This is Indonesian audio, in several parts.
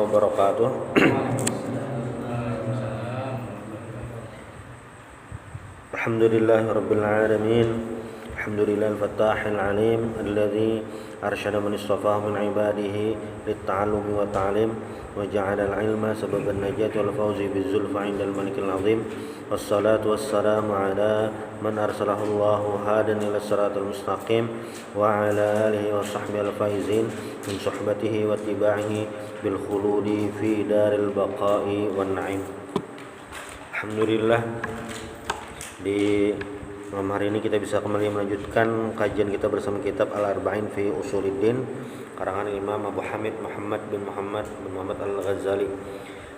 wabarakatuh. Alhamdulillahirabbil alamin. Alhamdulillahil fattahil alim alladzi arsyada man istafahu min ibadihi lit-ta'allumi wa ta'lim wa ja'ala al-'ilma sababan najati wal fawzi biz-zulfa 'indal malikil 'azim. Wassalatu wassalamu ala man arsalahu Allahu hadan ila siratal mustaqim wa ala alihi wa sahbihi al-faizin min suhbatihi wa tiba'ihi bil khuludi fi daril baqa'i wan na'im. Alhamdulillah, di malam hari ini kita bisa kembali melanjutkan kajian kita bersama kitab Al-Arba'in fi Usuluddin karangan Imam Abu Hamid Muhammad bin Muhammad Al-Ghazali.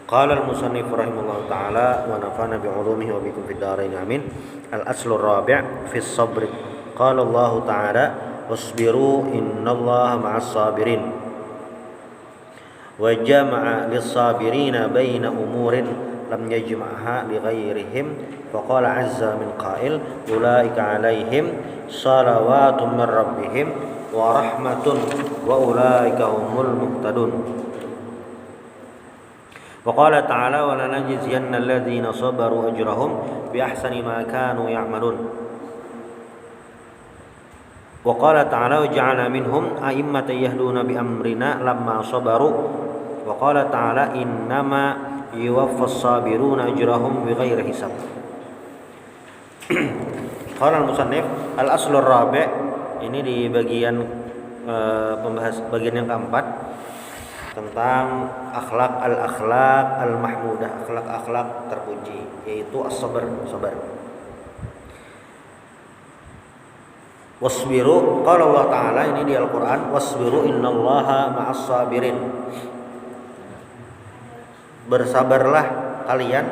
Qala al-musannif rahimahullahu ta'ala wa nafa'ana bi 'ulumihi wa bikum fid dharain amin. Al-aslu ar-rabi' fi as-sabr. Qala Allah ta'ala wasbiru innallaha ma'as sabirin. Wa jama'a lis-sabirina baina umurin lam yajma'ha li ghairihim. Faqala 'azza min qa'il ulaika 'alaihim salawatun min rabbihim wa rahmatun wa ulaika humul muhtadun. Wa qala ta'ala wa lanajziyanna alladhina sabaru ajrahum bi ahsani ma kanu ya'malun. Wa qala ta'ala wa ja'alna minhum a'immatan yahduna bi amrina lamma sabaru. Wa qala ta'ala innama yuwaffas sabiruna ajrahum bighairi hisab. Qala al-musannif al-aslur rabi', ini di bagian bagian yang keempat tentang akhlak al-mahmudah, akhlak terpuji, yaitu as-sabr, sabar. Wasbiru, qala Allah Ta'ala, ini di Al-Qur'an, wasbiru innallaha ma'as sabirin. Bersabarlah kalian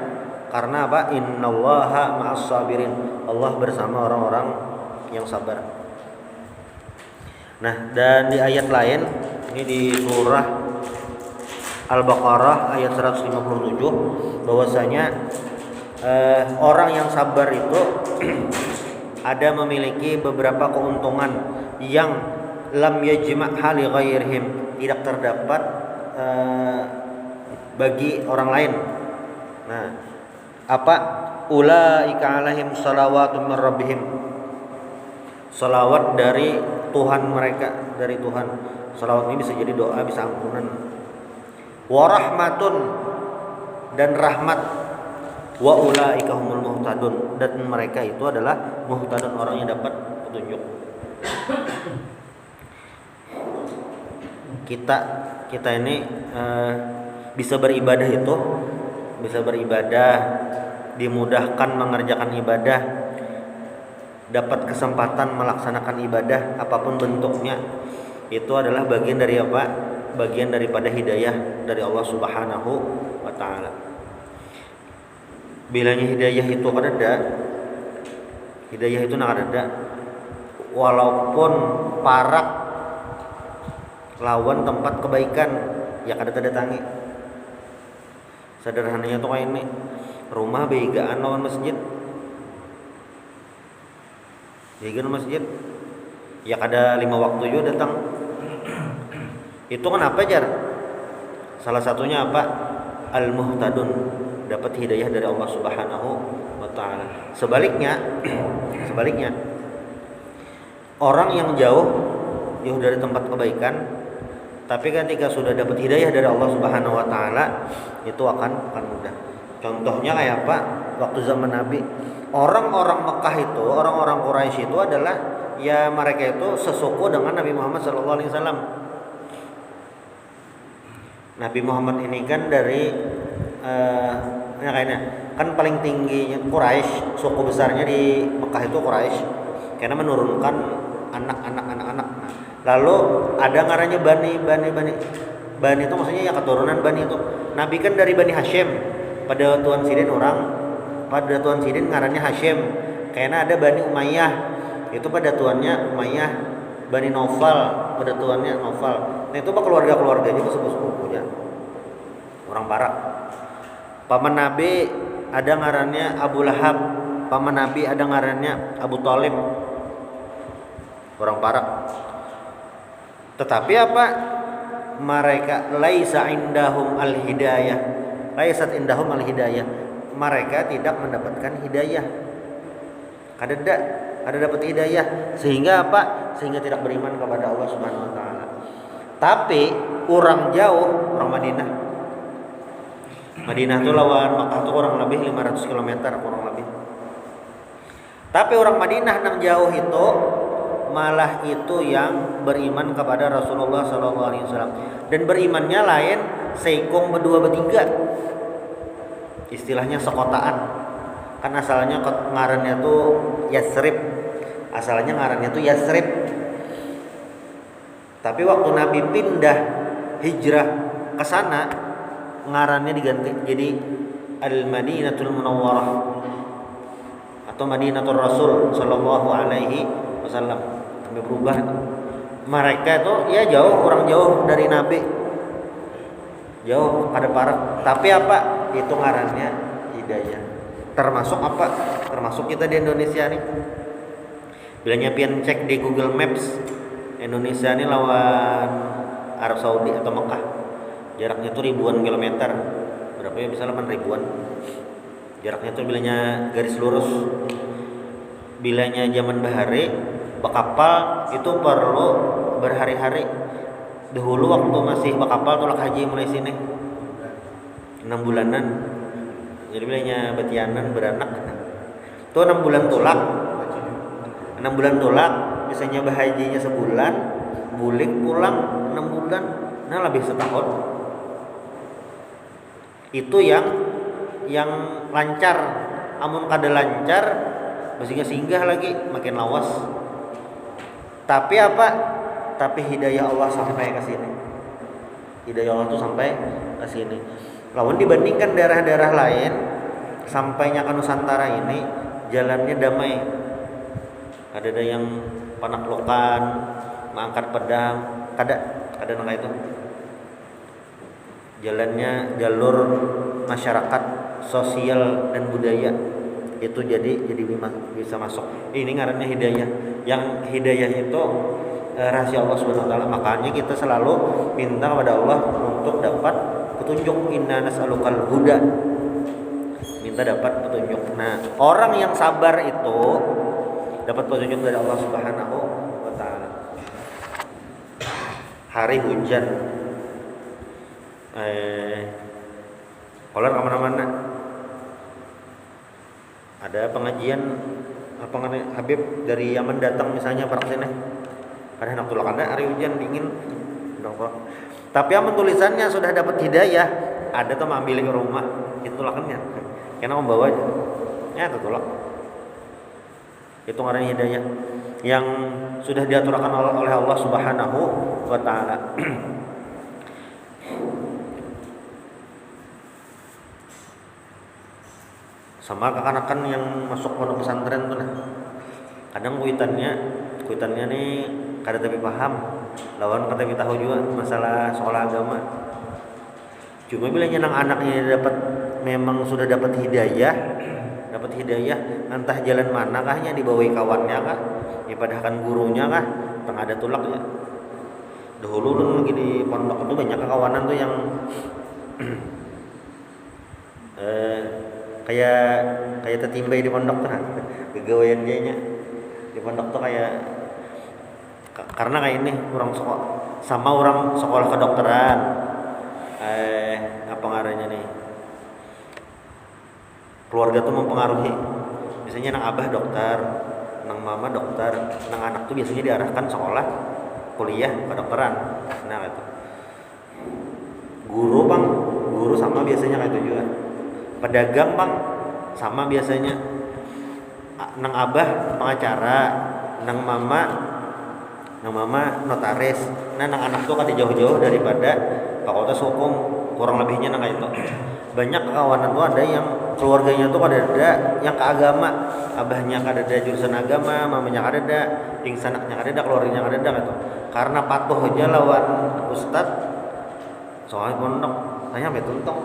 karena apa? Innallaha ma'as sabirin. Allah bersama orang-orang yang sabar. Nah, dan di ayat lain, ini di surah Al-Baqarah ayat 157, bahwasanya orang yang sabar itu ada memiliki beberapa keuntungan yang lam yajma'ha li ghairihim, tidak terdapat bagi orang lain. Nah, apa? Ulaika 'alaihim salawatun min rabbihim. Salawat dari Tuhan mereka, dari Tuhan. Salawat ini bisa jadi doa, bisa ampunan. Wa rahmatun, dan rahmat. Wa ulaika humul muhtadun, dan mereka itu adalah muhtadun, orang yang dapat petunjuk. Kita ini bisa beribadah itu, bisa beribadah, dimudahkan mengerjakan ibadah, dapat kesempatan melaksanakan ibadah apapun bentuknya, itu adalah bagian dari apa? Bagian daripada hidayah dari Allah Subhanahu wa ta'ala. Bilanya hidayah itu kada, hidayah itu nak ada, walaupun parak lawan tempat kebaikan ya kada terdatangi. Sederhananya tuh kayak ini, rumah begaan lawan masjid, begaan masjid ya kada 5 waktu juga datang. Itu kenapa jar? Salah satunya apa? Al-muhtadun, dapat hidayah dari Allah Subhanahu wa ta'ala. Sebaliknya orang yang jauh dari tempat kebaikan, tapi ketika sudah dapat hidayah dari Allah Subhanahu wa ta'ala, itu akan mudah. Contohnya kayak apa? Waktu zaman Nabi, orang-orang Mekah itu, orang-orang Quraisy itu adalah ya mereka itu sesuku dengan Nabi Muhammad SAW. Nabi Muhammad ini kan dari kayaknya kan paling tingginya Quraisy, suku besarnya di Mekah itu Quraisy, karena menurunkan anak-anak. Lalu ada ngarannya Bani itu maksudnya ya keturunan Bani itu. Nabi kan dari Bani Hashim. Pada Tuan Sidin ngarannya Hashim. Karena ada Bani Umayyah, itu pada tuannya Umayyah. Bani Naufal, pada tuannya Naufal. Nah, itu keluarga-keluarganya itu sepupu ya. Orang Barak. Paman Nabi ada ngarannya Abu Lahab. Paman Nabi ada ngarannya Abu Thalib. Orang Barak. Tetapi apa? mereka laisa indahum al-hidayah. Laisat indahum al-hidayah. Mereka tidak mendapatkan hidayah. Kada dapat hidayah sehingga apa? Sehingga tidak beriman kepada Allah Subhanahu wa taala. Tapi orang jauh, orang Madinah. Madinah itu lawan Makkah itu kurang lebih 500 km kurang lebih. Tapi orang Madinah yang jauh itu malah itu yang beriman kepada Rasulullah SAW, dan berimannya lain seikung berdua bertiga, istilahnya sekotaan. Kan asalnya ngarannya tuh Yasrib, tapi waktu Nabi pindah hijrah ke sana, ngarannya diganti jadi Al-Madinatul Munawwarah atau Madinatul Rasul sallallahu alaihi wasallam. Sampai berubah. Mereka itu ya orang jauh dari Nabi. Jauh pada parah. Tapi apa? Itu ngarannya hidayah. Termasuk apa? Termasuk kita di Indonesia nih. Bilangnya pian cek di Google Maps, Indonesia ini lawan Arab Saudi atau Mekah. Jaraknya itu ribuan kilometer. Berapa ya? Bisa 8 ribuan. Jaraknya itu bilangnya garis lurus. Bilangnya zaman bahari, bakapal itu perlu berhari-hari. Dahulu waktu masih bakapal tolak haji mulai sini 6 bulanan. Jadi bilangnya betianan beranak. Itu 6 bulan tolak. 6 bulan tolak, biasanya bahajinya sebulan, bulik pulang 6 bulan. Nah, lebih setahun. Itu yang lancar. Amun kada lancar, masih singgah lagi makin lawas. Tapi apa? Tapi hidayah Allah sampai ke sini. Hidayah Allah tuh sampai ke sini. Lawan dibandingkan daerah-daerah lain, sampainya ke Nusantara ini jalannya damai. Ada yang panaklukan, mengangkat pedang, kada nang itu. Jalannya jalur masyarakat, sosial dan budaya itu jadi bisa masuk. Ini ngarannya hidayah. Yang hidayah itu rahasia Allah Subhanahu wa taala. Makanya kita selalu minta kepada Allah untuk dapat petunjuk. Inna nas'alukal huda. Minta dapat petunjuk. Nah, orang yang sabar itu dapat petunjuk dari Allah Subhanahu wa taala. Hari hujan. Kolar kemana-mana. Ada pengajian Habib dari Yaman datang misalnya pada sini. Ada anak tulak ada hari hujan dingin. Tapi yang tulisannya sudah dapat hidayah, ada tuh ambil ke rumah. Itu tulakannya. Karena membawa aja. Ya tertolak. Itu ngaran hidayah yang sudah diaturkan oleh Allah Subhanahu wa taala. Sama kekanakan yang masuk pondok pesantren tuh nah. Kadang kuitannya nih kada tapi paham, lawan kada tapi tahu juga masalah sekolah agama. Cuma bila nyenang anaknya memang sudah dapat hidayah, entah jalan mana kahnya dibawahi kawannya kah, dipadahkan gurunya kah, tengah ada tulak ya. Dahulu lagi di pondok itu banyak kawanan tuh yang kayak tertimbai di pondok tuh, kegawean dia di pondok tuh kayak karena kayak ini orang sekolah kedokteran, apa ngarannya nih, keluarga tuh mempengaruhi. Biasanya nang abah dokter, nang mama dokter, nang anak tuh biasanya diarahkan sekolah kuliah kedokteran. Nah gitu. Guru sama biasanya kayak itu juga. Pedagang bang sama biasanya. Nang abah pengacara, nang mama notaris. Nah nang anak tuh kan jauh-jauh daripada fakultas hukum, kurang lebihnya nang kayak itu. Banyak kawanan tuh ada yang keluarganya tuh kada ada yang ke agama, abahnya kada ada jurusan agama, mamanya kada ada, ingsanaknya kada ada, keluarganya kada ada gitu. Karena patuh aja lawan ustad soal pondok, tanya sampai tuntung.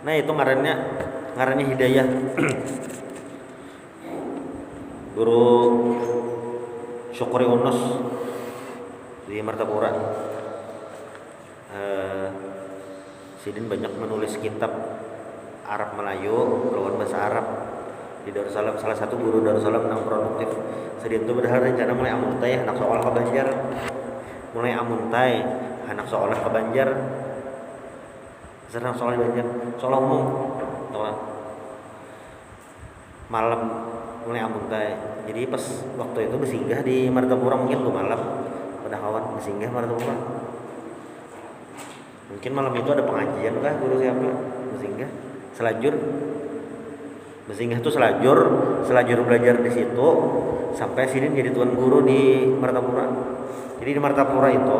Nah itu ngarannya hidayah. Guru Syukri Unus di Martapura eh, Sidin banyak menulis kitab Arab Melayu lawan bahasa Arab di Darussalam. Salah satu guru Darussalam yang produktif. Sidin itu berharap rencana mulai amuntai anak sekolah ke Banjar, mulai amuntai anak sekolah ke Banjar, anak sekolah di Banjar, Solomong, malam mulai amuntai. Jadi pas waktu itu bersinggah di Martapura, mungkin tuh malam pada kawan bersinggah Martapura. Mungkin malam itu ada pengajian kah guru siapa bersinggah selajur. Bersinggah itu selajur belajar di situ sampai Sidin jadi tuan guru di Martapura. Jadi di Martapura itu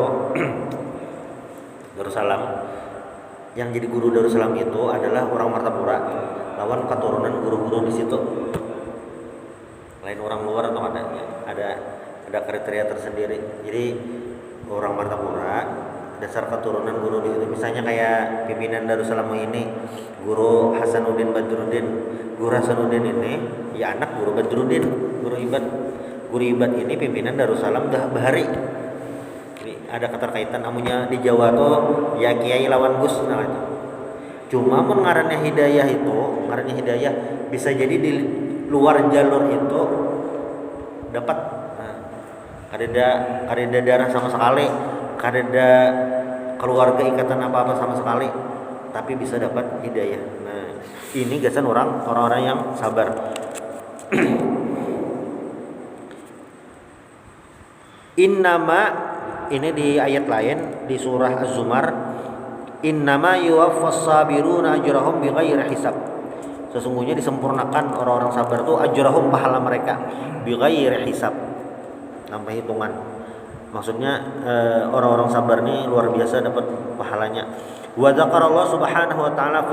Darussalam, yang jadi guru Darussalam itu adalah orang Martapura lawan keturunan guru-guru di situ. Lain orang luar atau ada kriteria tersendiri. Jadi orang Martapura dasar keturunan guru di situ. Misalnya kayak pimpinan Darussalam ini Guru Hasanuddin Badruddin. Guru Hasanuddin ini ya anak Guru Badruddin, Guru Ibad. Guru Ibad ini pimpinan Darussalam Bahari. Jadi ada keterkaitan amunya di Jawa tuh ya Kiai lawan Gus nah itu. Cuma mun ngarannya hidayah bisa jadi di luar jalur itu dapat kadeda darah sama sekali, kadeda keluarga ikatan apa-apa sama sekali, tapi bisa dapat hidayah. Nah, ini gasan orang-orang yang sabar. Innama, ini di ayat lain di surah Az-Zumar, innama yuwaffas sabiruna ajrahum bighairi hisab. Sesungguhnya disempurnakan orang-orang sabar itu ajrahum, pahala mereka, bighairi hisab, tanpa hitungan. Maksudnya orang-orang sabar ini luar biasa dapat pahalanya. Wa dzakarallahu subhanahu wa ta'ala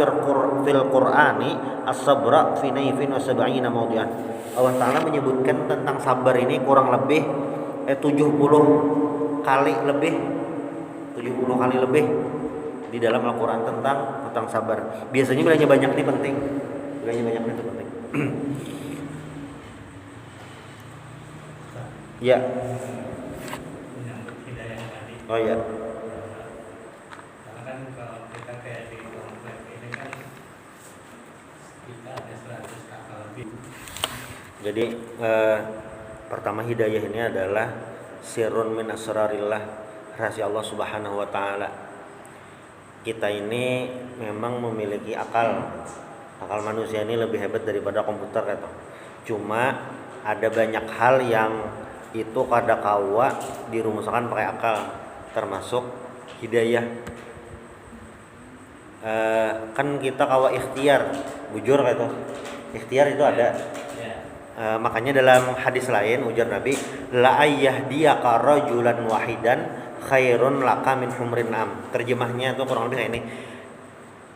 fil Qur'ani as-sabra fi naifin wa sab'ina mawdi'an. Allah Ta'ala menyebutkan tentang sabar ini kurang lebih 70 kali lebih di dalam Al-Qur'an tentang sabar. Biasanya bilangnya banyak nih penting. Ya. Oh ya. Karena kan kalau kita kayak di komplek ini kan kita ada 100 kakak lebih. Jadi pertama hidayah ini adalah sirrun min asrarillah, rahasia Allah Subhanahu wa taala. Kita ini memang memiliki akal manusia ini lebih hebat daripada komputer kata. Cuma ada banyak hal yang itu kada kawa dirumuskan pakai akal, termasuk hidayah. Kan kita kawa ikhtiar, bujur kata. Ikhtiar itu ada. Makanya dalam hadis lain ujar Nabi, la ayyahdiyaka rajulan wahidan khairun laka min humrin am. Terjemahnya itu kurang lebih kayak ini.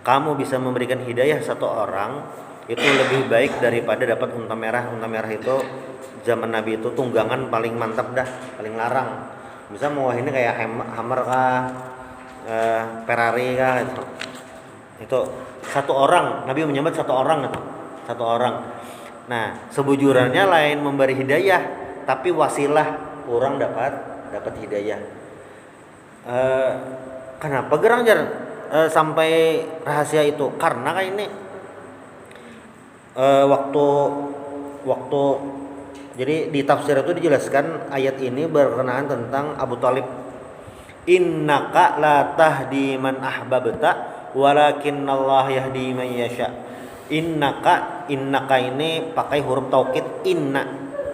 Kamu bisa memberikan hidayah satu orang itu lebih baik daripada dapat unta merah. Unta merah itu zaman Nabi itu tunggangan paling mantap dah, paling larang. Bisa mau ini kayak Hammer kah, Ferrari kah gitu. Itu satu orang, Nabi menyebut satu orang gitu. Satu orang. Nah, sebujurannya lain memberi hidayah, tapi wasilah orang dapat hidayah. Kenapa gerang jar sampai rahasia itu? Karena kayak ini waktu jadi di tafsir itu dijelaskan ayat ini berkenaan tentang Abu Thalib. Innaka la tahdi man ahbabta walakinnallaha yahdi man yasha. Innaka ini pakai huruf taukid. Inna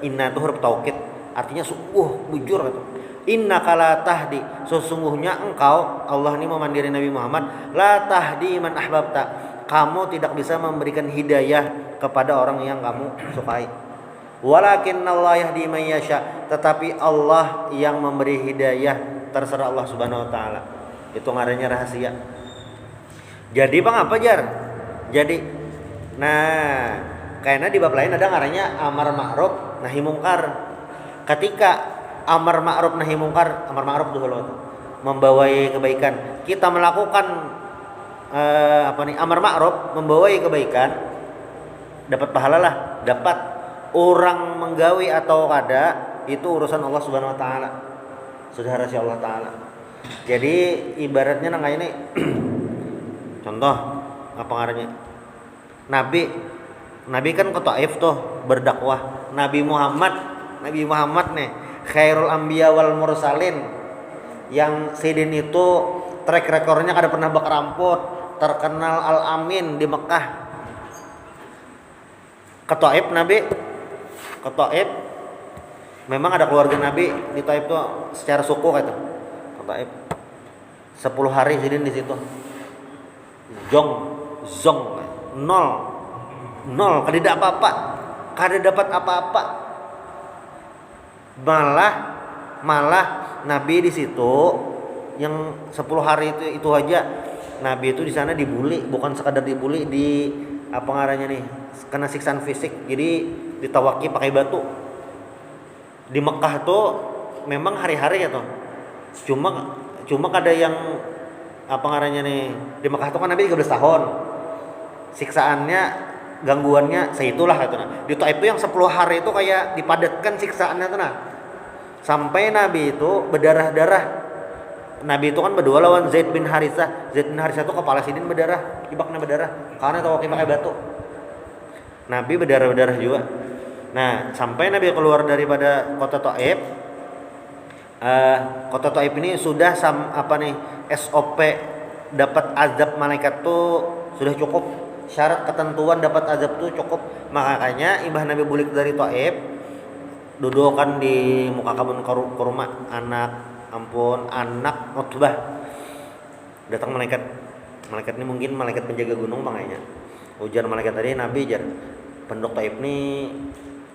itu huruf taukid, artinya sungguh bujur gitu. Innaka la tahdi, sesungguhnya engkau, Allah ini memandiri Nabi Muhammad, la tahdi man ahbabta, kamu tidak bisa memberikan hidayah kepada orang yang kamu sukai. Walakinnallaha yahdi man yasha, tetapi Allah yang memberi hidayah, terserah Allah Subhanahu wa taala. Itu ngaranya rahasia. Jadi Bang apa jar? Jadi kayaknya di bab lain ada ngaranya amar ma'ruf nahi mungkar. Ketika amar ma'ruf nahi mungkar, amar ma'ruf dulu membawai kebaikan. Kita melakukan amar ma'ruf membawai kebaikan, dapat pahala lah, dapat. Orang menggawi atau kada itu urusan Allah Subhanahu wa taala. Sudah rahasia Allah taala. Jadi ibaratnya nang ini contoh apa ngarannya? Nabi kan ke Taif tuh berdakwah. Nabi Muhammad nih khairul anbiya wal mursalin, yang sidin itu track recordnya kada pernah bakaramput, terkenal al-amin di Mekah. Ke Taif memang ada keluarga Nabi di Taif tuh secara suku kata. Ke Taif 10 hari sidin di situ. Zong nol kada apa-apa, kada dapat apa-apa. Malah Nabi di situ yang 10 hari itu aja Nabi itu di sana dibully, bukan sekadar dibully, di apa ngarannya nih, kena siksaan fisik. Jadi ditawaki pakai batu. Di Mekah tuh memang hari-hari ya tuh. Cuma kada yang apa ngarannya nih, di Mekah tuh kan Nabi 13 tahun. Siksaannya, gangguannya seitulah gitu nah. Di Taif itu yang 10 hari itu kayak dipadatkan siksaannya tuh nah. Sampai Nabi itu berdarah-darah. Nabi itu kan berdua lawan Zaid bin Harithah. Zaid bin Harithah itu kepala sidin berdarah, ibaknya berdarah karena tawaki pakai batu. Nabi berdarah-darah juga. Nah, sampai Nabi keluar daripada kota Taif. Kota Taif ini sudah SOP dapat azab malaikat tuh sudah cukup. Syarat ketentuan dapat azab tuh cukup. Makanya imbah Nabi bulik dari Taif, duduk kan di muka kebun kurma, anak Utbah. Datang malaikat ini mungkin malaikat penjaga gunung makanya. Ujar malaikat tadi, Nabi jar penduduk Taif nih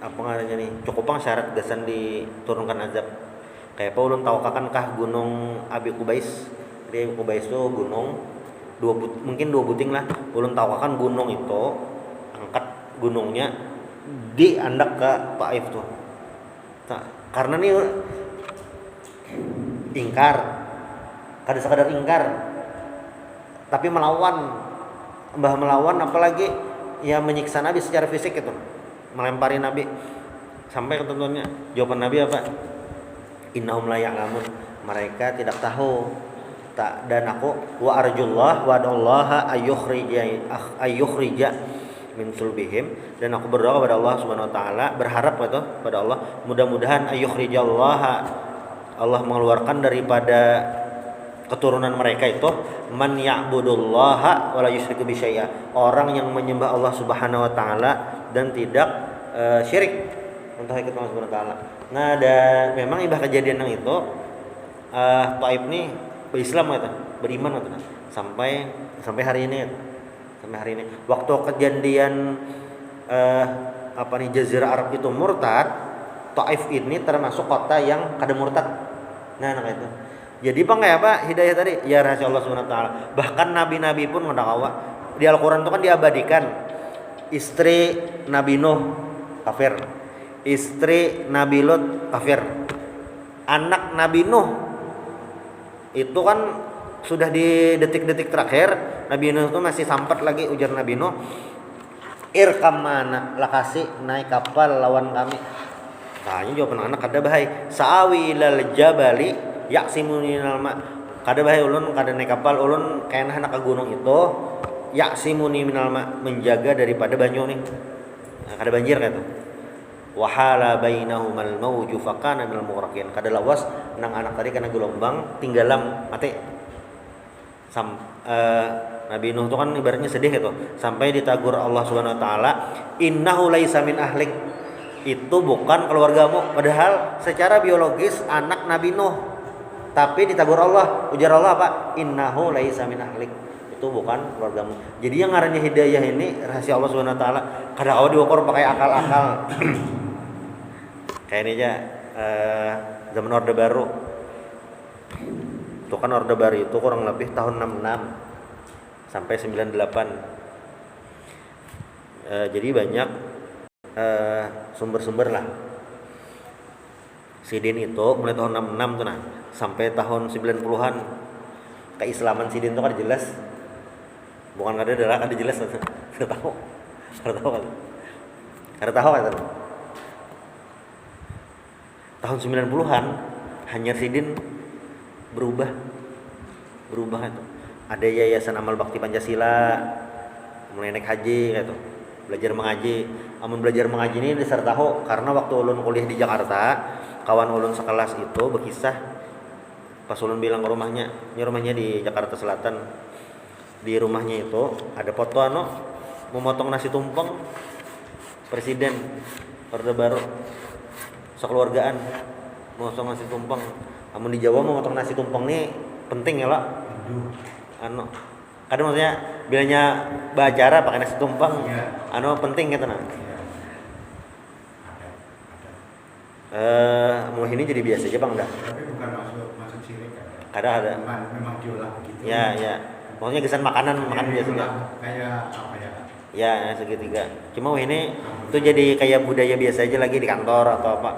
apa ngarannya nih, cukup pang syarat gasan diturunkan azab. Kayak apa ulun tahu kah gunung Abi Kubais. Jadi Kubais itu gunung mungkin dua buting lah. Ulun tahu kan gunung itu angkat gunungnya diandak ke Taif tuh. Nah, karena nih ingkar, kada sekadar ingkar, tapi melawan apalagi ya menyiksa Nabi secara fisik itu, melempari Nabi sampai ketentuannya. Jawaban Nabi apa? Innahum la ya'lamun, mereka tidak tahu. Dan aku wa arjullah wa adallaha ayyukhrija min sulbihim, dan aku berdoa kepada Allah Subhanahu wa taala, berharap pada Allah mudah-mudahan ayyukhrijallaha, Allah mengeluarkan daripada keturunan mereka itu man ya'budullaha wa la yusyriku bi syai'a, orang yang menyembah Allah Subhanahu wa taala dan tidak syirik untuk ikut Allah Subhanahu wa taala. Nah, dan memang ibah kejadian yang itu Taif nih berislam gitu, beriman gitu, sampai hari ini. Waktu kejadian Jazirah Arab itu murtad, Taif ini termasuk kota yang kada murtad. Nah itu. Jadi kayak apa hidayah tadi? Ya rahasia Allah Subhanahu wa taala. Bahkan nabi-nabi pun ngadawa. Di Al-Qur'an itu kan diabadikan istri Nabi Nuh kafir, istri Nabi Lut kafir, anak Nabi Nuh itu kan sudah di detik-detik terakhir Nabi Nuh itu masih sampat lagi. Ujar Nabi Nuh, irkam mana lakasi naik kapal lawan kami. Tanya jawaban anak kada bahai, sa'awi ilal jabali yaksimuni minal ma, kada bahai ulun kada naik kapal, ulun kena anak ke gunung itu yaksimuni minal ma, menjaga daripada banyu nih, kada banjir kata. Wahala bainahumal mauju fakana minal mughraqin, kada lawas nang anak tadi kena gelombang tinggalam mati. Nabi Nuh itu kan ibaratnya sedih gitu, sampai ditagur Allah Subhanahu wa taala, innahu laisa min ahlik, itu bukan keluargamu. Padahal secara biologis anak Nabi Nuh, tapi ditagur Allah. Ujar Allah apa? Innahu laisa min ahlik, itu bukan keluargamu. Jadi yang ngarannya hidayah ini rahasia Allah Subhanahu wa taala, kada kau diukur pakai akal-akal. Kayak ini aja zaman Orde Baru. Itu kan Orde Baru itu kurang lebih tahun 66 sampai 98. Jadi banyak sumber-sumber lah. Sidin itu mulai tahun 66 tuh nah, sampai tahun 90-an. Keislaman Sidin itu kan jelas. Bukan kada jelas. Kada tahu kan. Tahun 90-an hanya Sidin berubah. berubah itu. Ada yayasan amal bakti Pancasila, mulai naik haji gitu, belajar mengaji. Amun belajar mengaji ini disertahu karena waktu ulun kuliah di Jakarta, kawan ulun sekelas itu berkisah pas ulun bilang ke rumahnya, rumahnya di Jakarta Selatan. Di rumahnya itu ada foto memotong nasi tumpeng presiden Orde Baru sekeluargaan memotong nasi tumpeng. Namun di Jawa memotong nasi tumpeng nih penting ya lah. Kadang maksudnya bilanya beracara pakai nasi tumpeng, penting gitu nah. Mau ini jadi biasa aja bang dah. Tapi bukan masuk sirik Kadang ada. Memang diolah begitu. Ya. Maksudnya kesan makanan biasanya. Kayak apa ya? Ya, segitiga. Cuma ini itu jadi kayak budaya biasa aja lagi di kantor atau apa.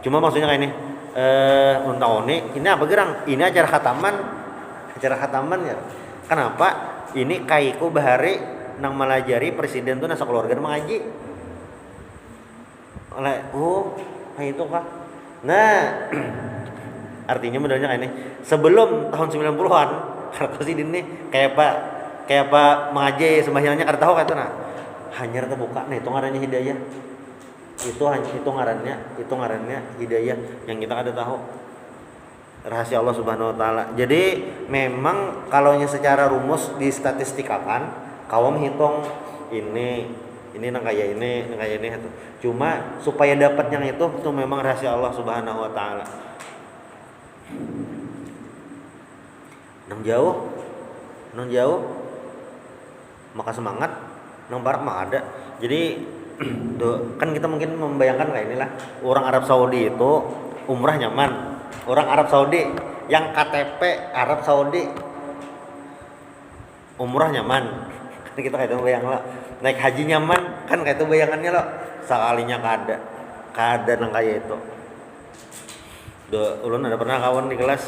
Cuma maksudnya kayak ini ini apa gerang? Ini acara khataman ya. Kenapa? Ini kaiku bahari nang melajari presiden tuh nasa keluarga mengaji. Kayak itu kah? Nah, artinya modelnya kayak ini. Sebelum tahun 90-an, karena sih ini kayak Pak mengaji sembahyangnya kada tahu kata nah. Hanyar terbuka. Nah, itu ngarannya hidayah. Itu ngarannya hidayah yang kita kada tahu. Rahasia Allah Subhanahu wa taala. Jadi memang kalau secara rumus distatistikakan, kaum hitung ini nang kayak ini itu. Cuma supaya dapat yang itu memang rahasia Allah Subhanahu wa taala. Nang jauh maka semangat, nang barat mah ada. Jadi tuh, kan kita mungkin membayangkan kayak inilah orang Arab Saudi itu umrah nyaman. Orang Arab Saudi yang KTP Arab Saudi umrah nyaman. Kan kita kayak itu bayang lah. Naik haji nyaman, kan kayak itu bayangannya lo. Sekalinya kada nang kayak itu. Ulun ada pernah kawan di kelas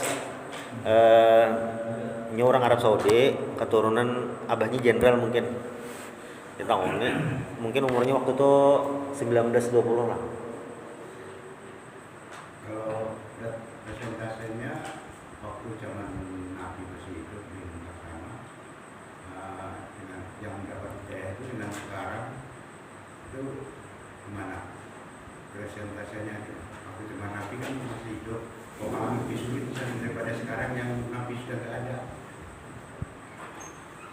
orang Arab Saudi, keturunan abahnya jenderal mungkin. Kita ngomongnya mungkin umurnya waktu itu 19-20 lah. Kalau presentasenya waktu zaman Nabi masih hidup di sana, dengan yang mendapat hidayah itu dengan sekarang itu gimana presentasinya itu? Waktu zaman Nabi kan masih hidup, pemahaman lebih sulit daripada sekarang yang Nabi sudah tidak ada.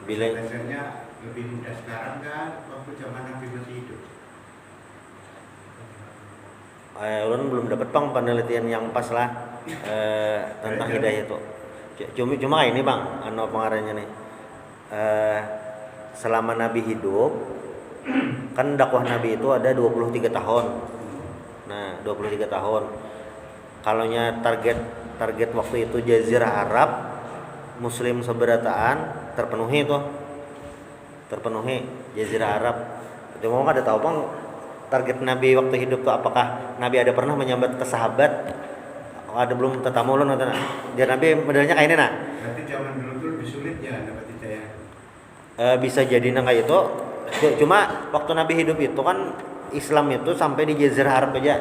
Presentasinya lebih mudah sekarang kan waktu zaman Nabi masih hidup. Ulun belum dapat penelitian yang pas lah tentang hidayah itu. Cuma ini bang, pengarangnya nih. Selama Nabi hidup, kan dakwah Nabi itu ada 23 tahun. Nah, 23 tahun. Kalaunya target waktu itu Jazirah Arab, Muslim seberataan terpenuhi Jazirah Arab. Cuma ada tahu bang target Nabi waktu hidup tuh apakah Nabi ada pernah menyambat ke sahabat? Ada belum tetamu ulun atau dia Nabi modelnya kayak ini nah. Berarti zaman dulu tuh lebih sulit ya dapat hidayah. Bisa jadi nang kayak itu. Cuma waktu Nabi hidup itu kan Islam itu sampai di Jazirah Arab aja.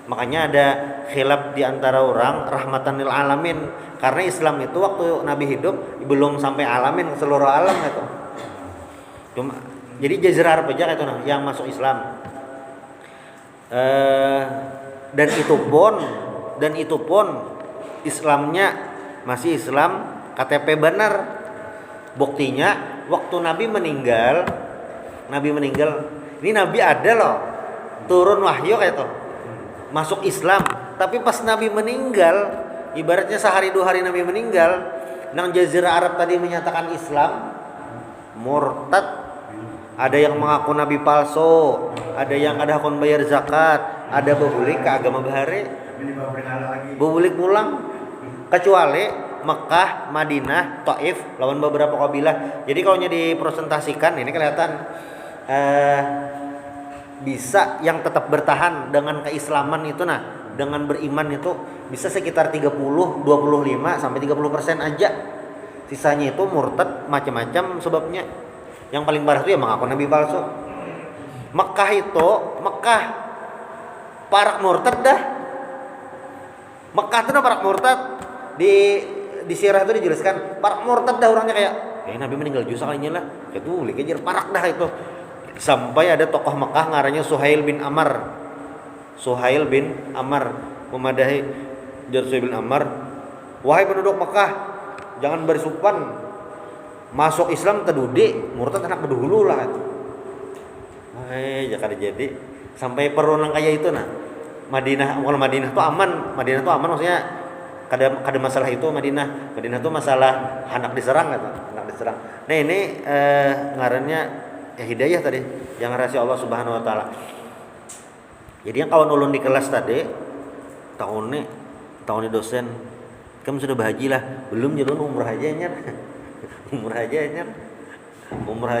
Makanya ada khilaf di antara orang rahmatan lil alamin karena Islam itu waktu Nabi hidup belum sampai alamin ke seluruh alam gitu. Cuma jadi Jazirah Arab aja itu nah yang masuk Islam. Dan itu pun Islamnya masih Islam KTP benar. Buktinya waktu Nabi meninggal ini Nabi ada loh turun wahyu kayak itu masuk Islam, tapi pas Nabi meninggal ibaratnya sehari 2 hari Nabi meninggal nang Jazirah Arab tadi menyatakan Islam murtad. Ada yang mengaku nabi palsu, ada yang ada hakun bayar zakat, ada bebulik ke agama bahari, bebulik pulang. Kecuali Mekah, Madinah, Taif lawan beberapa kabilah. Jadi kalau dipresentasikan ini kelihatan bisa yang tetap bertahan dengan keislaman itu nah, dengan beriman itu bisa sekitar 30, 25 sampai 30% aja. Sisanya itu murtad macam-macam sebabnya. Yang paling parah itu ya mengaku nabi palsu. Mekah parak murtad dah. Mekah itu parak murtad di di sirah itu dijelaskan para murtad dah orangnya kayak Nabi meninggal juga kalinya lah. Itu kejar parak dah itu. Sampai ada tokoh Mekah ngarannya Suhail bin Amr. Suhail bin Amr memadahi Suhail bin Amr, wahai penduduk Mekah, jangan bersupan masuk Islam tedude, murtad anak berdahulu lah itu. Jangan jadi sampai perunang kayak itu nah. Madinah, kalau Madinah tuh aman maksudnya kada masalah itu Madinah tuh masalah anak diserang gitu, anak diserang. Nah ini ngarannya ya hidayah tadi yang rahasia Allah Subhanahu wa taala. Jadi yang kawan ulun di kelas tadi tahun ini dosen kamu sudah berhaji lah, belum jadi umrah aja nyar. Umrah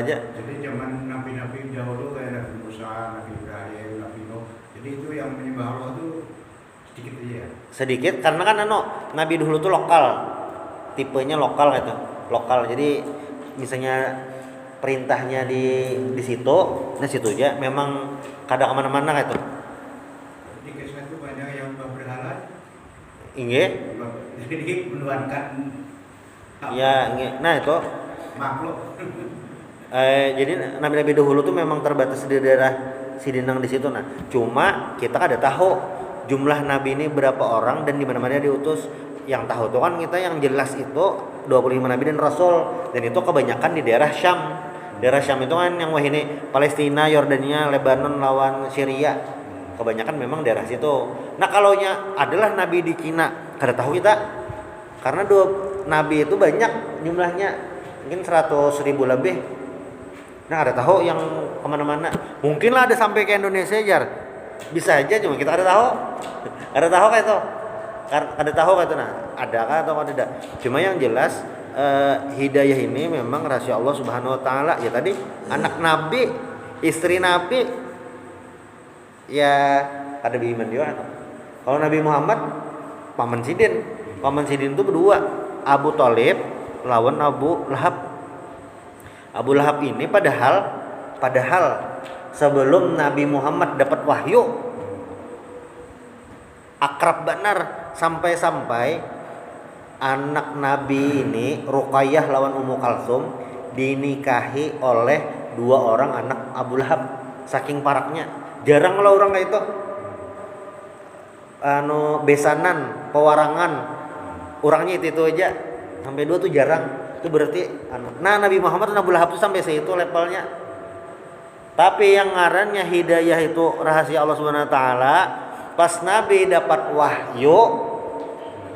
aja. Jadi zaman nabi-nabi dahulu kayak Nabi Musa, Nabi Ibrahim, Nabi Nuh. Jadi itu yang menyembah Allah tuh sedikit aja ya. Sedikit karena kan nabi dulu tuh lokal. Tipenya lokal gitu. Lokal. Jadi misalnya perintahnya di situ, nah situ aja memang kada kemana-mana gitu. Di kisah itu banyak yang berhala. Inge? Jadi menuankan Ya, inge. Nah itu makhluk. Jadi nabi-nabi dahulu tuh memang terbatas di daerah Sidinang di situ. Nah, cuma kita kada tahu jumlah nabi ini berapa orang dan di mana-mana diutus. Yang tahu tuh kan kita yang jelas itu 25 nabi dan rasul, dan itu kebanyakan di daerah Syam. Daerah Syam itu kan yang ini Palestina, Yordania, Lebanon lawan Syria. Kebanyakan memang daerah situ. Nah, kalaunya adalah nabi di Cina, kada tahu kita. Karena nabi itu banyak jumlahnya, mungkin 100.000 lebih. Nah, ada tahu yang kemana-mana. Mungkin lah ada sampai ke Indonesia jar. Bisa aja, cuma kita ada tahu. Ada tahu kayak itu. Ada tahu kayak itu. Nah, adakah atau tidak? Cuma yang jelas hidayah ini memang rahasia Allah Subhanahu Wa Taala. Ya tadi anak Nabi, istri Nabi, ya ada beriman dia. Kalau Nabi Muhammad, paman Sidin itu berdua, Abu Thalib lawan Abu Lahab. Abu Lahab ini padahal sebelum Nabi Muhammad dapat wahyu akrab benar, sampai anak Nabi ini Ruqayyah lawan Ummu Kalsum dinikahi oleh 2 orang anak Abu Lahab. Saking paraknya, jarang lah orang kayak itu. Besanan, pewarangan, orangnya itu aja sampai 2 tuh jarang. Itu berarti nah Nabi Muhammad dan Abu Lahab itu sampai segitu levelnya. Tapi yang ngarannya hidayah itu rahasia Allah Subhanahu wa taala. Pas Nabi dapat wahyu,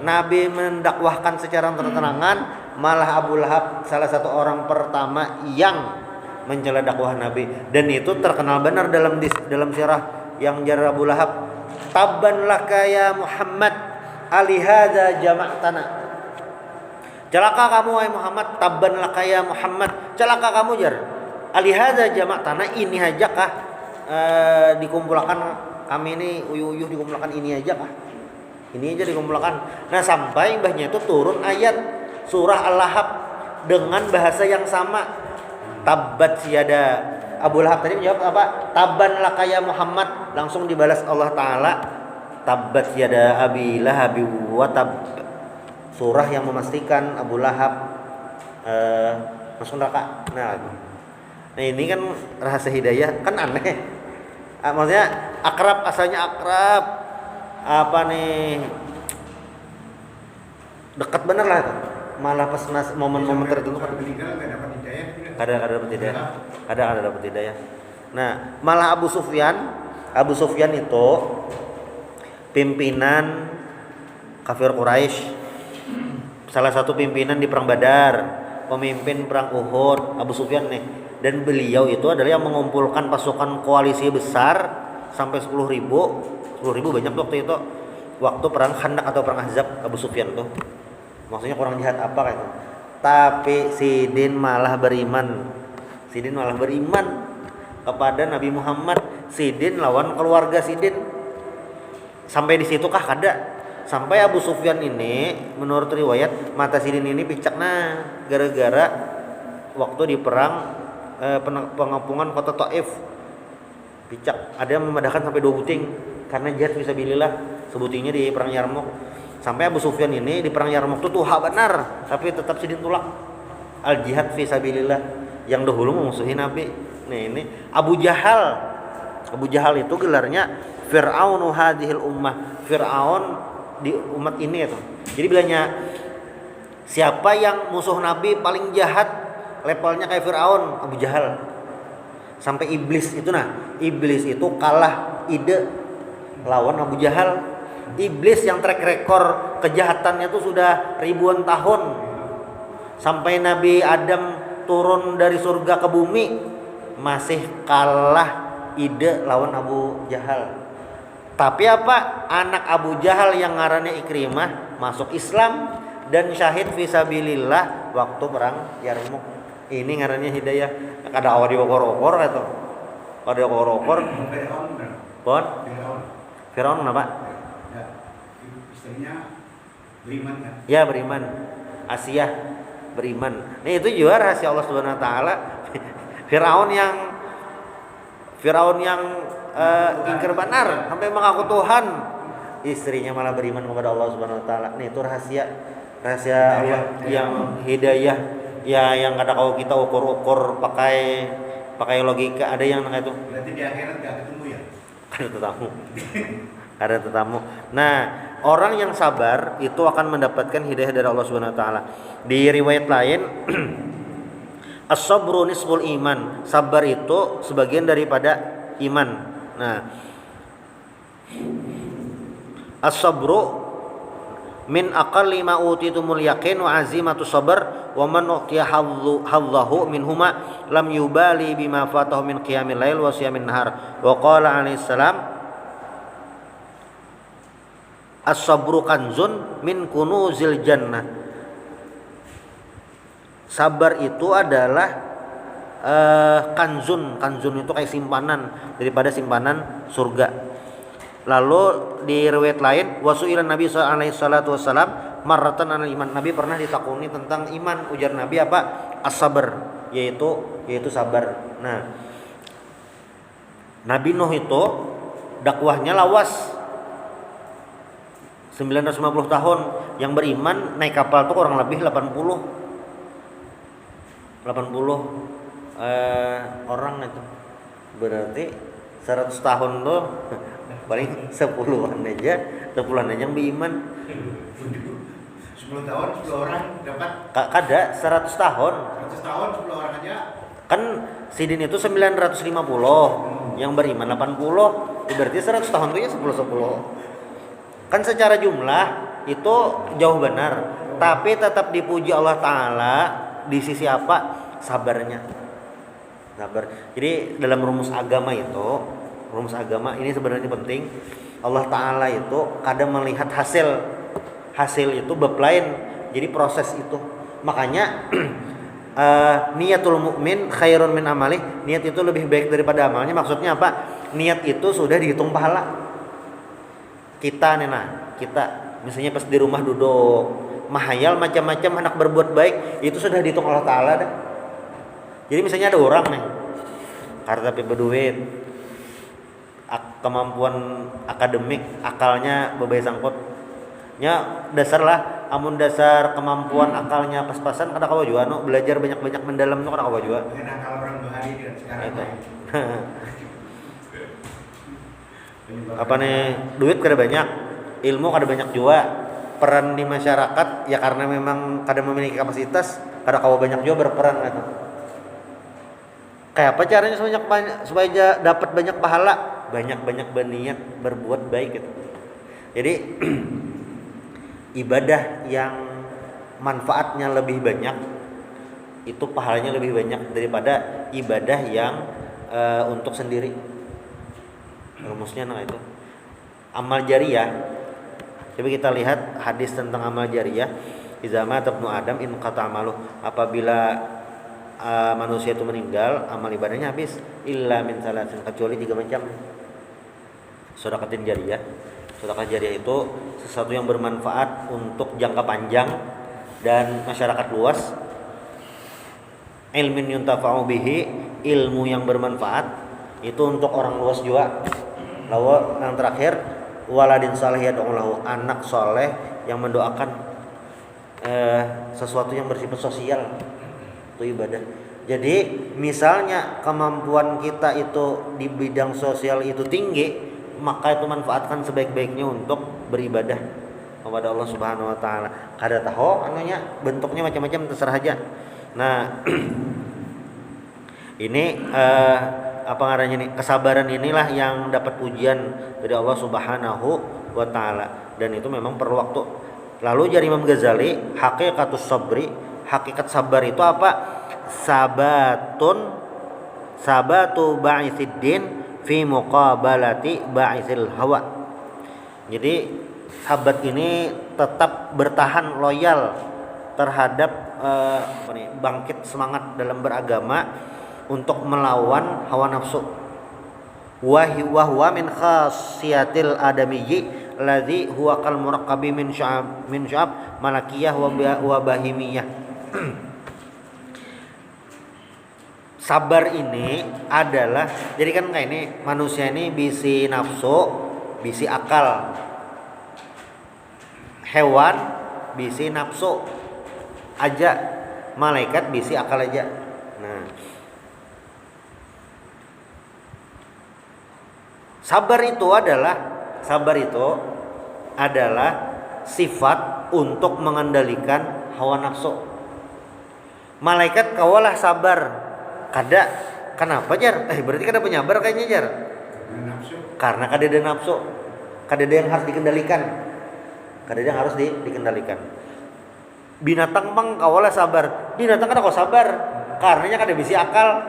Nabi mendakwahkan secara terang-terangan, malah Abu Lahab salah satu orang pertama yang mencela dakwah Nabi, dan itu terkenal benar dalam sirah yang jar Abu Lahab, tabban laka ya Muhammad alihada jama'tana. Celaka kamu wahai Muhammad, tabban laka ya Muhammad, celaka kamu jar. Alihada jamak tanah ini aja kah dikumpulkan kami ini uyuh dikumpulkan ini aja kah? Ini aja dikumpulkan. Nah, sampai mbahnya itu turun ayat surah Al-Lahab dengan bahasa yang sama. Tabbat siyada. Abu Lahab tadi menjawab apa? Tabban laka ya Muhammad, langsung dibalas Allah Taala, tabbat siyada abi lahab wa tab. Surah yang memastikan Abu Lahab masuk neraka. Nah ini kan rahasia hidayah, kan aneh. Maksudnya akrab, asalnya akrab. Apa nih? Dekat bener lah itu. Malah pas momen-momen tertentu kan meninggal enggak dapat hidayah. Kadang ada dapat hidayah. Nah, malah Abu Sufyan itu pimpinan kafir Quraisy. Salah satu pimpinan di perang Badar, pemimpin perang Uhud, Abu Sufyan nih. Dan beliau itu adalah yang mengumpulkan pasukan koalisi besar sampai 10.000 banyak waktu itu. Waktu perang Khandaq atau perang Ahzab, Abu Sufyan tuh. Maksudnya kurang jahat apa kayak itu. Tapi Sidin malah beriman kepada Nabi Muhammad. Sidin lawan keluarga Sidin. Sampai di situ kah kada? Sampai Abu Sufyan ini menurut riwayat mata Sidin ini picak gara-gara waktu di perang pengepungan kota Taif. Picak, ada yang memadahkan sampai 2 buting karena jihad fisabilillah, sebutingnya di perang Yarmouk. Sampai Abu Sufyan ini di perang Yarmuk itu tuha benar, tapi tetap sidin tulak. Al jihad fi sabilillah, yang dahulu memusuhi Nabi. Nih ini Abu Jahal. Abu Jahal itu gelarnya Fir'aunu hadhil ummah. Fir'aun di umat ini itu. Jadi bilangnya siapa yang musuh Nabi paling jahat, levelnya kayak Fir'aun, Abu Jahal. Sampai iblis itu iblis itu kalah ide lawan Abu Jahal. Iblis yang track record kejahatannya itu sudah ribuan tahun. Sampai Nabi Adam turun dari surga ke bumi masih kalah ide lawan Abu Jahal. Tapi apa? Anak Abu Jahal yang ngarannya Ikrimah masuk Islam dan syahid fisabilillah waktu perang Yarmuk. Ini ngarannya hidayah. Kada awal diokor-okor atau kada diokor-okor. Pon? Firaun kenapa? Istrinya beriman kan? Ya beriman. Asiyah beriman. Nih itu juga rahasia Allah Subhanahu wa taala. Firaun yang ingkar benar sampai mengaku Tuhan, istrinya malah beriman kepada Allah Subhanahu wa taala. Nih itu rahasia Allah yang hidayah ya, yang kada kau kita ukur-ukur pakai logika. Ada yang kayak itu. Berarti di akhirat enggak ketemu ya? Ada tetamu. Nah, orang yang sabar itu akan mendapatkan hidayah dari Allah Subhanahu wa taala. Di riwayat lain as-sabru nisful iman. Sabar itu sebagian daripada iman. Nah, as-sabru min aqalli ma utitumul yaqin wa azimatu sabr wa man utiya hadzahu minhuma lam yubali bima fatahu min qiyamil lail wa siyamin nahar. Wa qala alaihi salam as-sabru kanzun min kunuzil jannah. Sabar itu adalah kanzun itu kayak simpanan daripada simpanan surga. Lalu di riwayat lain wasu'ilan Nabi sallallahu alaihi wasallam marratan anil iman. Nabi pernah ditakuni tentang iman. Ujar Nabi apa? As-sabr, yaitu sabar. Nah, Nabi Nuh itu dakwahnya lawas 950 tahun. Yang beriman naik kapal tuh kurang lebih 80 orang itu. Berarti 100 tahun tuh paling 10-an aja yang beriman. 10 tahun 10 orang dapat. Kada 100 tahun. 100 tahun 10 orang aja. Kan sidin itu 950, yang beriman 80. Berarti 100 tahun tuh ya 10. Kan secara jumlah itu jauh benar, tapi tetap dipuji Allah taala di sisi apa? Sabarnya. Sabar. Jadi dalam rumus agama ini sebenarnya penting. Allah taala itu kadang melihat hasil itu bab lain. Jadi proses itu. Makanya niatul mukmin khairun min amali. Niat itu lebih baik daripada amalnya. Maksudnya apa? Niat itu sudah dihitung pahala. Kita misalnya pas di rumah duduk mahayal macam-macam hendak berbuat baik, itu sudah dihitung Allah taala dah. Jadi misalnya ada orang nih karena tapi berduit, kemampuan akademik, akalnya bebai sangkut nya dasar lah, amun dasar kemampuan akalnya pas-pasan kada kawa juga belajar banyak-banyak mendalam kada kawa juga. Akal orang bahari dan sekarang itu. Apa nih, duit kada banyak, ilmu kada banyak juga, peran di masyarakat ya karena memang kada memiliki kapasitas, kada kawa banyak juga berperan gitu. Kayak apa caranya supaya dapat banyak pahala? Banyak-banyak berniat berbuat baik gitu. Jadi ibadah yang manfaatnya lebih banyak itu pahalanya lebih banyak daripada ibadah yang untuk sendiri. Rumusnya itu amal jariyah. Coba kita lihat hadis tentang amal jariyah. Iza mata ibnu Adam in qata amaluh. Apabila manusia itu meninggal, amal ibadahnya habis. Illa min salasin, kecuali 3 macam. Sedekatin jariyah. Sedekah jariyah itu sesuatu yang bermanfaat untuk jangka panjang dan masyarakat luas. Ilmin yuntafa'u bihi, ilmu yang bermanfaat itu untuk orang luas juga. Lalu yang terakhir waladin saleh yad'u lahu, anak soleh yang mendoakan sesuatu yang bersifat sosial, itu ibadah. Jadi misalnya kemampuan kita itu di bidang sosial itu tinggi, maka itu manfaatkan sebaik-baiknya untuk beribadah kepada Allah Subhanahu wa taala. Kada tahu anunya bentuknya macam-macam terserah aja. Nah, ini apa ngarannya nih? Kesabaran inilah yang dapat ujian dari Allah Subhanahu wa taala, dan itu memang perlu waktu. Lalu jari Imam Ghazali, hakikatus sabri, hakikat sabar itu apa? Sabatu ba'isiddin fi muqabalati ba'isil hawa. Jadi sahabat ini tetap bertahan loyal terhadap bangkit semangat dalam beragama untuk melawan hawa nafsu. Wa huwa min khasiyatil adamiyyi alladzi huwa kal muraqqabi min syu'ab malakiyah wa bahimiyah. Sabar ini adalah, jadi kan kayak ini manusia ini bisi nafsu, bisi akal. Hewan bisi nafsu aja, malaikat bisi akal aja. Nah, sabar itu adalah sifat untuk mengendalikan hawa nafsu. Malaikat kawalah sabar. Kada, kenapa jar? Berarti kada penyabar kayaknya jar. Karena kada ada nafsu, kada ada yang harus dikendalikan, dikendalikan. Binatang bang kawalah sabar. Binatang kada kau sabar, karenanya kada bisi akal.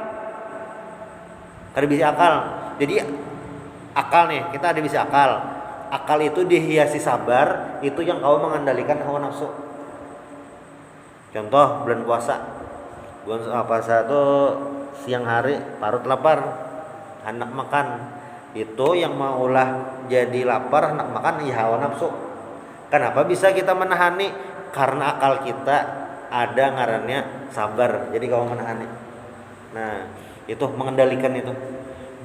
Jadi akal nih, kita ada bisi akal. Akal itu dihiasi sabar, itu yang kau mengendalikan hawa nafsu. Contoh bulan puasa. Bulan puasa itu siang hari parut lapar, hendak makan. Itu yang maulah jadi lapar hendak makan ya hawa nafsu. Kenapa bisa kita menahani? Karena akal kita ada ngarannya sabar. Jadi kau menahani. Nah, itu mengendalikan itu.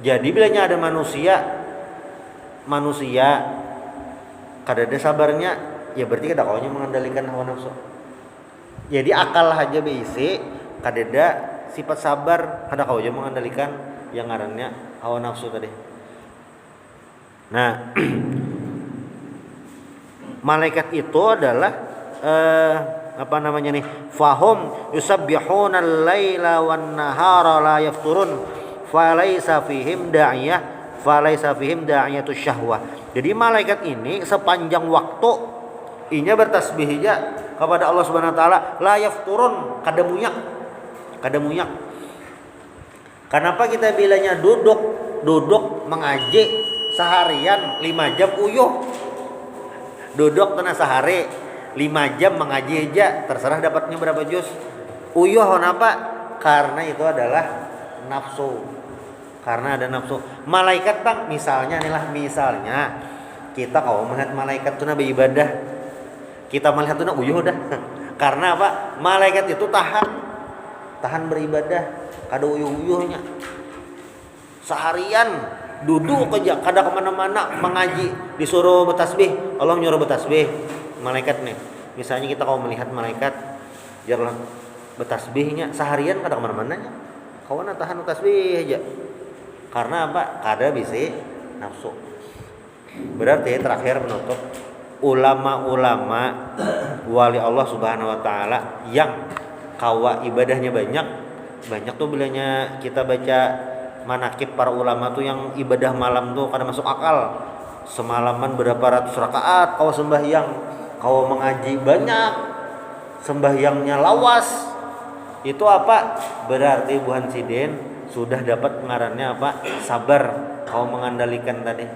Jadi bilanya ada manusia kada ada sabarnya, ya berarti kada kaunya mengendalikan hawa nafsu. Jadi akal aja bisi, kada ada sifat sabar, kada kaunya mengendalikan yang ngarannya hawa nafsu tadi. Nah, malaikat itu adalah apa namanya nih? Fahum yusabbihuna al-laila wan nahara la yafturun falaysa fihim da'iyatus syahwah. Jadi malaikat ini sepanjang waktu inya bertasbih aja kepada Allah Subhanahu wa taala, la yafturun, kada munyak. Kenapa kita bilangnya duduk mengaji seharian 5 jam uyuh. Duduk tanah sehari 5 jam mengaji aja, terserah dapatnya berapa juz. Uyuh kenapa? Karena itu adalah nafsu. Karena ada nafsu. Malaikat bang, misalnya kita kalau melihat malaikat itu nabi ibadah, kita melihat itu uyuh dah. Karena apa? Malaikat itu tahan beribadah, kada uyuh-uyuhnya. Seharian duduk aja, kada kemana-mana mengaji, disuruh bertasbih, Allah nyuruh bertasbih. Malaikat nih, misalnya kita kalau melihat malaikat, jarlah bertasbihnya seharian kada kemana-mana nya. Kawan tahan tasbih aja. Karena apa? Kada bisi nafsu. Berarti terakhir penutup, ulama-ulama wali Allah Subhanahu wa taala yang kawa ibadahnya banyak tuh bilanya kita baca manakib para ulama tuh yang ibadah malam tuh kada masuk akal. Semalaman berapa ratus rakaat kau sembahyang, kau mengaji banyak, sembahyangnya lawas. Itu apa? Berarti Buhan Sidin sudah dapat pengarannya apa? Sabar, kau mengendalikan tadi.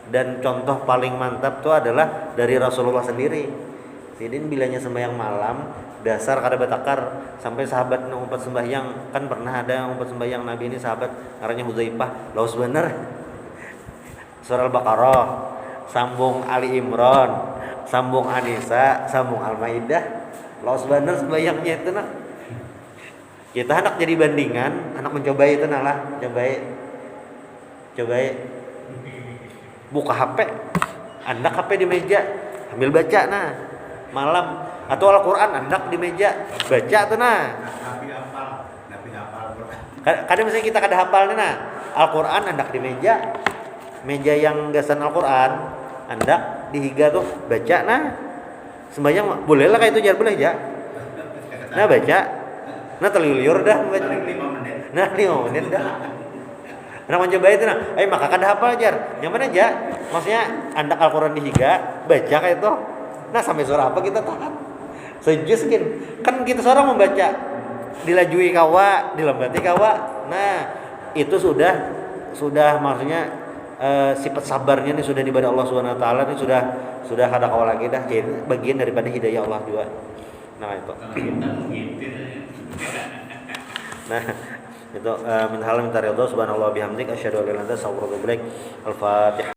Dan contoh paling mantap tuh adalah dari Rasulullah sendiri. Sidin bilanya sembahyang malam dasar kada batakar, sampai sahabat ngumpat sembahyang, kan pernah ada ngumpat sembahyang Nabi ini sahabat ngarannya Hudzaifah, laos bener surah Al-Baqarah, sambung Ali Imran, sambung An-Nisa, sambung Al-Maidah, laos bener sembahyangnya itu nah. Kita hendak jadi bandingan, hendak mencoba itu nalah, coba buka HP, anda HP di meja, sambil baca nah malam, atau Al-Qur'an hendak di meja baca tuh nah. Nabi hafal Quran. Kadang misalnya kita kada hafal nah Al-Qur'an hendak di meja yang gasan Al-Qur'an hendak dihiga tuh baca nah. Sembahyang boleh lah kayak itu jar boleh ya. Nah baca. Nah terliur dah baca. Paling 5 menit. Nah 5 menit dah. Nah mencoba itu nah, maka kada hafal jar. Yang mana aja? Maksudnya andak Al-Qur'an dihiga, baca kayak itu. Nah sampai surah apa kita tahan? Sejus kan kita seorang membaca dilajui kawa, dilambati kawa. Nah, itu sudah maksudnya sifat sabarnya ini sudah diberi Allah Subhanahu wa taala, ini sudah ada kawa lagi dah. Jadi bagian daripada hidayah Allah juga. Nah, itu. Kalau kita mengintip Nah, itu min hal minta ridho subhanallah bihamdik asyhadu an la ilaha illa anta astaghfiruka wa atubu ilaik. Al-Fatihah.